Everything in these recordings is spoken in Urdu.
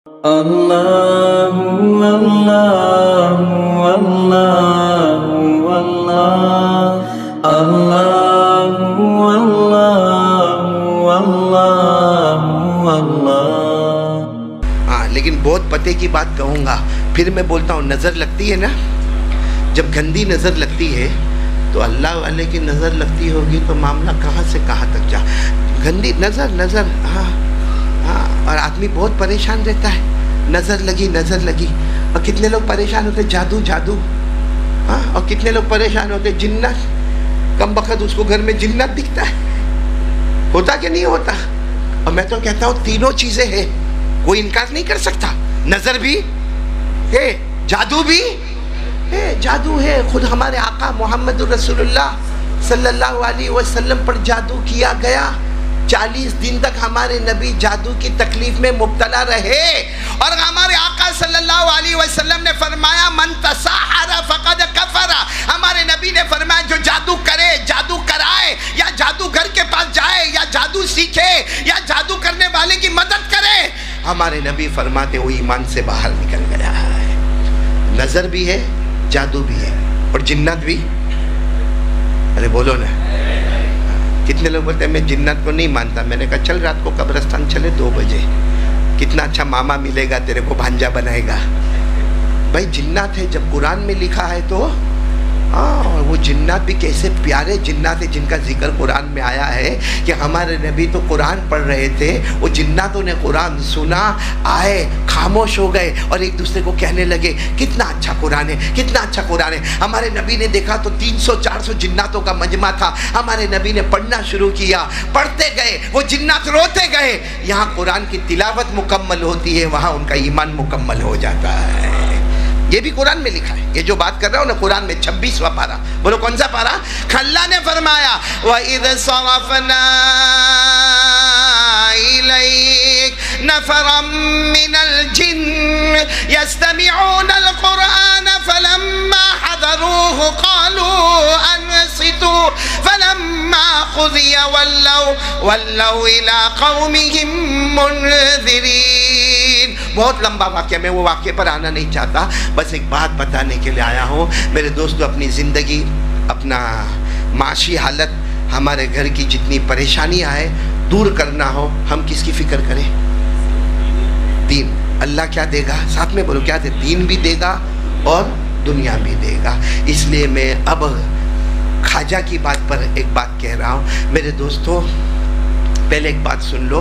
اللہ اللہ اللہ اللہ اللہ اللہ اللہ۔ ہاں لیکن بہت پتے کی بات کہوں گا، پھر میں بولتا ہوں، نظر لگتی ہے نا، جب گندی نظر لگتی ہے تو اللہ والے کی نظر لگتی ہوگی تو معاملہ کہاں سے کہاں تک جا، گندی نظر ہاں ہاں، اور آدمی بہت پریشان رہتا ہے، نظر لگی، اور کتنے لوگ پریشان ہوتے جادو ہاں، اور کتنے لوگ پریشان ہوتے جنات، کم بخت اس کو گھر میں جنات دکھتا ہے، ہوتا کہ نہیں ہوتا؟ اور میں تو کہتا ہوں تینوں چیزیں ہیں، کوئی انکار نہیں کر سکتا، نظر بھی ہے، جادو بھی ہے، جادو ہے، خود ہمارے آقا محمد رسول اللہ صلی اللہ علیہ وسلم پر جادو کیا گیا، 40 دن تک ہمارے نبی جادو کی تکلیف میں مبتلا رہے، اور ہمارے آقا صلی اللہ علیہ وسلم نے فرمایا من تسحر فقد کفر، ہمارے نبی نے فرمایا جو جادو کرے، جادو کرائے، یا جادوگر کے پاس جائے، یا جادو سیکھے، یا جادو کرنے والے کی مدد کرے، ہمارے نبی فرماتے وہ ایمان سے باہر نکل گیا ہے۔ نظر بھی ہے، جادو بھی ہے، اور جنات بھی، ارے بولو نا، کتنے لوگ بولتے ہیں میں جنات کو نہیں مانتا، میں نے کہا چل رات کو قبرستان چلے 2 بجے، کتنا اچھا ماما ملے گا، تیرے کو بھانجا بنائے گا، بھائی جنات ہے، جب قرآن میں لکھا ہے تو ہاں، وہ جنات بھی کیسے پیارے جنات ہیں جن کا ذکر قرآن میں آیا ہے کہ ہمارے نبی تو قرآن پڑھ رہے تھے، وہ جناتوں نے قرآن سنا، آئے، خاموش ہو گئے، اور ایک دوسرے کو کہنے لگے کتنا اچھا قرآن ہے، کتنا اچھا قرآن ہے۔ ہمارے نبی نے دیکھا تو 300-400 جناتوں کا مجمع تھا، ہمارے نبی نے پڑھنا شروع کیا، پڑھتے گئے، وہ جنات روتے گئے، یہاں قرآن کی تلاوت مکمل ہوتی ہے، وہاں ان کا ایمان مکمل ہو جاتا ہے۔ یہ بھی قرآن میں لکھا ہے، یہ جو بات کر رہا ہوں نا، قرآن میں 26واں پارہ، بولو کون سا پارہ؟ اللہ نے فرمایا وَإِذْ صَرَفْنَا إِلَيْكَ نَفَرًا مِّنَ الْجِنِّ يَسْتَمِعُونَ الْقُرْآنَ فَلَمَّا حَضَرُوهُ قَالُوا أَنصِتُوا فَلَمَّا قُضِيَ وَلَّوْا إِلَىٰ قَوْمِهِمْ مُنذِرِينَ۔ بہت لمبا واقعہ، میں وہ واقعے پر آنا نہیں چاہتا، بس ایک بات بتانے کے لیے آیا ہوں میرے دوستو، اپنی زندگی، اپنا معاشی حالت، ہمارے گھر کی جتنی پریشانیاں ہیں دور کرنا ہو، ہم کس کی فکر کریں؟ دین۔ اللہ کیا دے گا؟ ساتھ میں بولو کیا دے؟ دین بھی دے گا اور دنیا بھی دے گا۔ اس لیے میں اب خواجہ کی بات پر ایک بات کہہ رہا ہوں میرے دوستو، پہلے ایک بات سن لو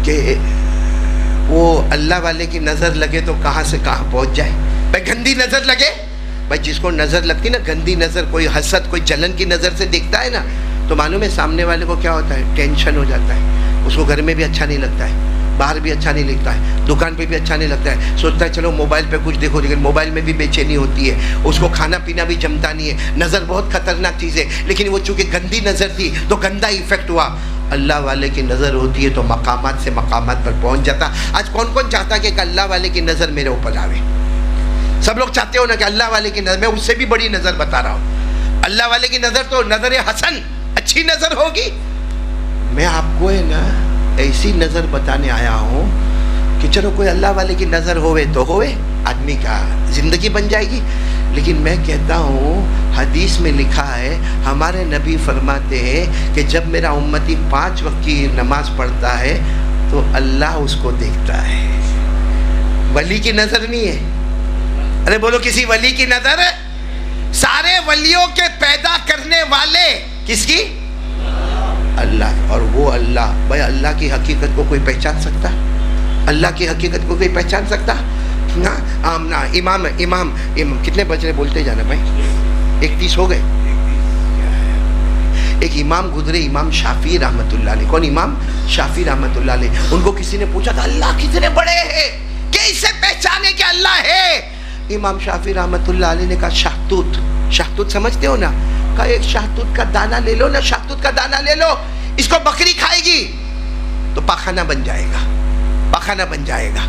کہ وہ اللہ والے کی نظر لگے تو کہاں سے کہاں پہنچ جائے، بھائی گندی نظر لگے، بھائی جس کو نظر لگتی نا گندی نظر، کوئی حسد، کوئی جلن کی نظر سے دیکھتا ہے نا، تو معلوم ہے سامنے والے کو کیا ہوتا ہے؟ ٹینشن ہو جاتا ہے، اس کو گھر میں بھی اچھا نہیں لگتا ہے، باہر بھی اچھا نہیں لگتا ہے، دکان پہ بھی اچھا نہیں لگتا ہے، سوچتا ہے چلو موبائل پہ کچھ دیکھو، لیکن موبائل میں بھی بے چینی ہوتی ہے، اس کو کھانا پینا بھی جمتا نہیں ہے۔ نظر بہت خطرناک چیز ہے، لیکن وہ چونکہ گندی نظر تھی تو گندا ایفیکٹ ہوا۔ اللہ والے کی نظر ہوتی ہے تو مقامات سے مقامات پر پہنچ جاتا۔ آج کون کون چاہتا ہے کہ اللہ والے کی نظر میرے اوپر آوے؟ سب لوگ چاہتے ہو نا کہ اللہ والے کی نظر، میں اس سے بھی بڑی نظر بتا رہا ہوں، اللہ والے کی نظر تو نظر حسن، اچھی نظر ہوگی۔ میں آپ کو ہے نا ایسی نظر بتانے آیا ہوں کہ چلو کوئی اللہ والے کی نظر ہوئے تو ہوئے، آدمی کا زندگی بن جائے گی، لیکن میں کہتا ہوں حدیث میں لکھا ہے، ہمارے نبی فرماتے ہیں کہ جب میرا امتی 5 وقت کی نماز پڑھتا ہے تو اللہ اس کو دیکھتا ہے۔ ولی کی نظر نہیں ہے، ارے بولو کسی ولی کی نظر؟ سارے ولیوں کے پیدا کرنے والے کس کی؟ اللہ۔ اور وہ اللہ، بھائی اللہ کی حقیقت کو کوئی پہچان سکتا؟ اللہ کی حقیقت کو کوئی پہچان سکتا؟ نا امام کتنے بج رہے؟ بولتے جانا بھائی، 31 ہو گئے۔ ایک امام گزرے، امام شافعی رحمت اللہ علیہ۔ کون امام؟ شافعی رحمت اللہ علیہ۔ ان کو کسی نے پوچھا تھا اللہ کتنے بڑے ہیں، کیسے پہچانے کہ اللہ ہے؟ امام شافعی رحمت اللہ علیہ نے کہا شہتوت، شہتوت سمجھتے ہو نا؟ کہا ایک شہتوت کا دانہ لے لو نا، شہتوت کا دانہ لے لو، اس کو بکری کھائے گی تو پاخانہ بن جائے گا، پاخانہ بن جائے گا۔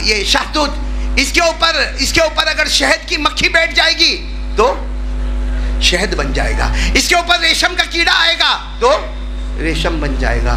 یہ شہتوت، اس کے اوپر اگر شہد کی مکھی بیٹھ جائے گی تو شہد بن جائے گا، اس کے اوپر ریشم کا کیڑا آئے گا تو ریشم بن جائے گا۔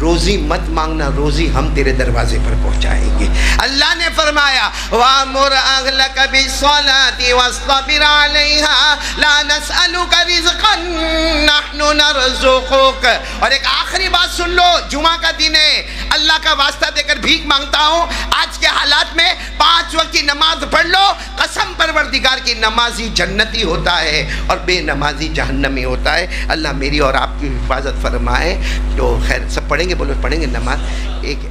روزی مت مانگنا، روزی ہم تیرے دروازے پر پہنچائیں گے۔ اللہ نے فرمایا وَأْمُرْ أَهْلَكَ بِالصَّلَاةِ وَاصْطَبِرْ عَلَيْهَا لَا نَسْأَلُكَ رِزْقًا نَحْنُ نَرْزُقُكَ۔ اور ایک آخری بات سن لو، جمعہ کا دن ہے، اللہ کا واسطہ دے کر بھیک مانگتا ہوں، آج کے حالات میں 5 وقت کی نماز پڑھ لو، قسم پروردگار کی نمازی جنتی ہوتا ہے اور بے نمازی جہنمی ہوتا ہے۔ اللہ میری اور آپ کی حفاظت فرمائے۔ تو خیر سب پڑھیں گے، بولو پڑھیں گے نماز۔ ایک